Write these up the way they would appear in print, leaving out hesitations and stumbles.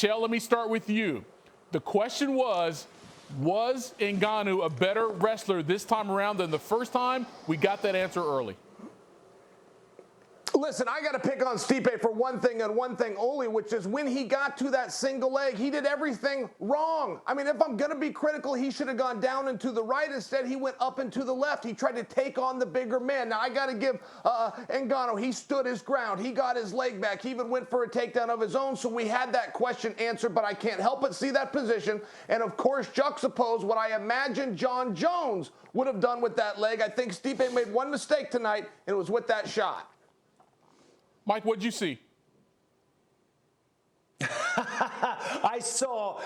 Chael, let me start with you. The question was Ngannou a better wrestler this time around than the first time? We got that answer early. Listen, I got to pick on Stipe for one thing and one thing only, which is when he got to that single leg, he did everything wrong. I mean, if I'm going to be critical, he should have gone down and to the right. Instead, he went up and to the left. He tried to take on the bigger man. Now, I got to give Ngannou, he stood his ground. He got his leg back. He even went for a takedown of his own. So we had that question answered, but I can't help but see that position. And, of course, juxtapose what I imagine John Jones would have done with that leg. I think Stipe made one mistake tonight, and it was with that shot. Mike, what'd you see? I saw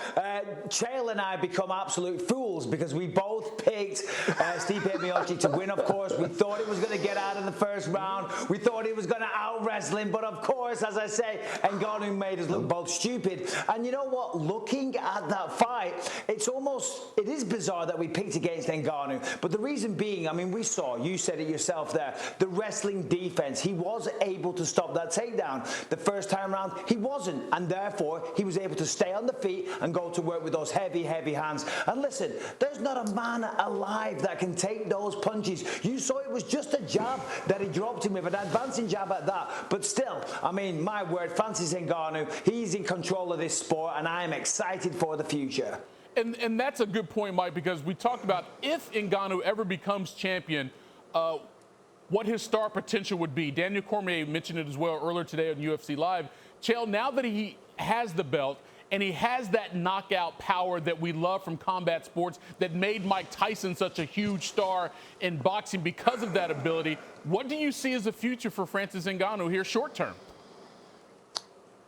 Chael and I become absolute fools because we both picked Stipe Miocic to win, of course. We thought he was going to get out in the first round. We thought he was going to out-wrestle him. But, of course, as I say, Ngannou made us look both stupid. And you know what? Looking at that fight, it is bizarre that we picked against Ngannou. But the reason being, I mean, we saw, you said it yourself there, the wrestling defense. He was able to stop that takedown. The first time around, he wasn't. And therefore, he was able to stay on the feet and go to work with those heavy, heavy hands. And listen, there's not a man alive that can take those punches. You saw it was just a jab that he dropped him with, an advancing jab at that. But still, I mean, my word, Francis Ngannou, he's in control of this sport, and I am excited for the future. And that's a good point, Mike, because we talked about if Ngannou ever becomes champion, what his star potential would be. Daniel Cormier mentioned it as well earlier today on UFC Live. Chael, now that he has the belt and he has that knockout power that we love from combat sports that made Mike Tyson such a huge star in boxing because of that ability, what do you see as the future for Francis Ngannou here short term?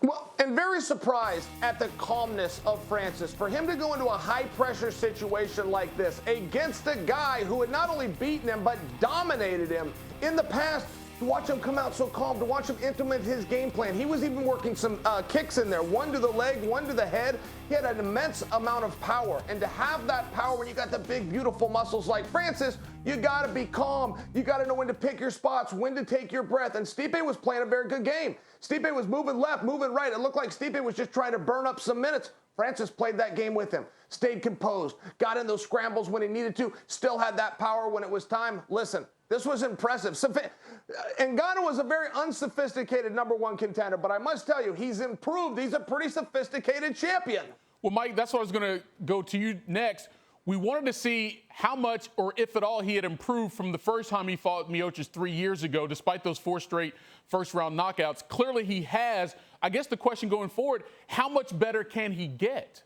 Well, and very surprised at the calmness of Francis. For him to go into a high-pressure situation like this against a guy who had not only beaten him but dominated him in the past, to watch him come out so calm, to watch him implement his game plan. He was even working some kicks in there, one to the leg, one to the head. He had an immense amount of power. And to have that power when you got the big, beautiful muscles like Francis, you got to be calm. You got to know when to pick your spots, when to take your breath. And Stipe was playing a very good game. Stipe was moving left, moving right. It looked like Stipe was just trying to burn up some minutes. Francis played that game with him, stayed composed, got in those scrambles when he needed to, still had that power when it was time. Listen, this was impressive. Ngannou was a very unsophisticated #1 contender, but I must tell you, he's improved. He's a pretty sophisticated champion. Well, Mike, that's what I was going to go to you next. We wanted to see how much, or if at all, he had improved from the first time he fought Miocic 3 years ago, despite those 4 straight first-round knockouts. Clearly he has. I guess the question going forward, how much better can he get?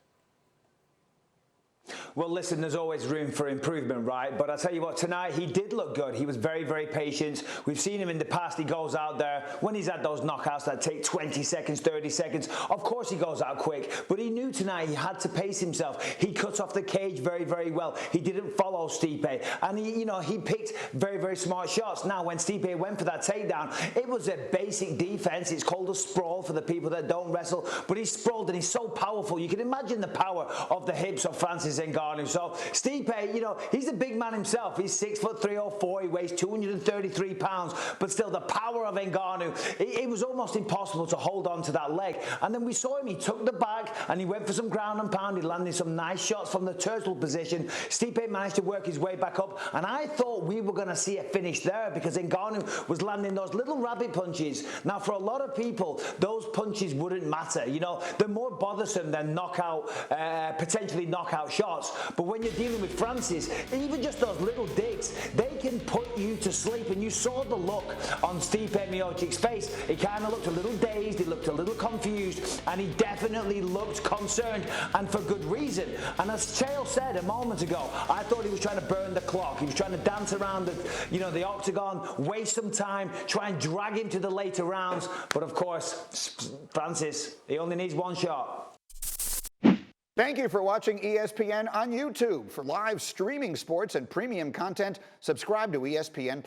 Well, listen, there's always room for improvement, right? But I'll tell you what, tonight he did look good. He was very, very patient. We've seen him in the past. He goes out there when he's had those knockouts that take 20 seconds, 30 seconds. Of course he goes out quick, but he knew tonight he had to pace himself. He cut off the cage very, very well. He didn't follow Stipe, and he picked very, very smart shots. Now, when Stipe went for that takedown, it was a basic defense. It's called a sprawl for the people that don't wrestle, but he sprawled and he's so powerful. You can imagine the power of the hips of Francis Ngannou. So Stipe, he's a big man himself. He's 6'3" or 4. He weighs 233 pounds. But still, the power of Ngannou, it was almost impossible to hold on to that leg. And then we saw him. He took the bag and he went for some ground and pound. He landed some nice shots from the turtle position. Stipe managed to work his way back up. And I thought we were going to see a finish there because Ngannou was landing those little rabbit punches. Now, for a lot of people, those punches wouldn't matter. They're more bothersome than potentially knockout shots. But when you're dealing with Francis, even just those little digs, they can put you to sleep. And you saw the look on Stipe Miocic's face. He kind of looked a little dazed, he looked a little confused, and he definitely looked concerned, and for good reason. And as Chael said a moment ago, I thought he was trying to burn the clock. He was trying to dance around the octagon, waste some time, try and drag him to the later rounds. But of course, Francis, he only needs one shot. Thank you for watching ESPN on YouTube. For live streaming sports and premium content, subscribe to ESPN+.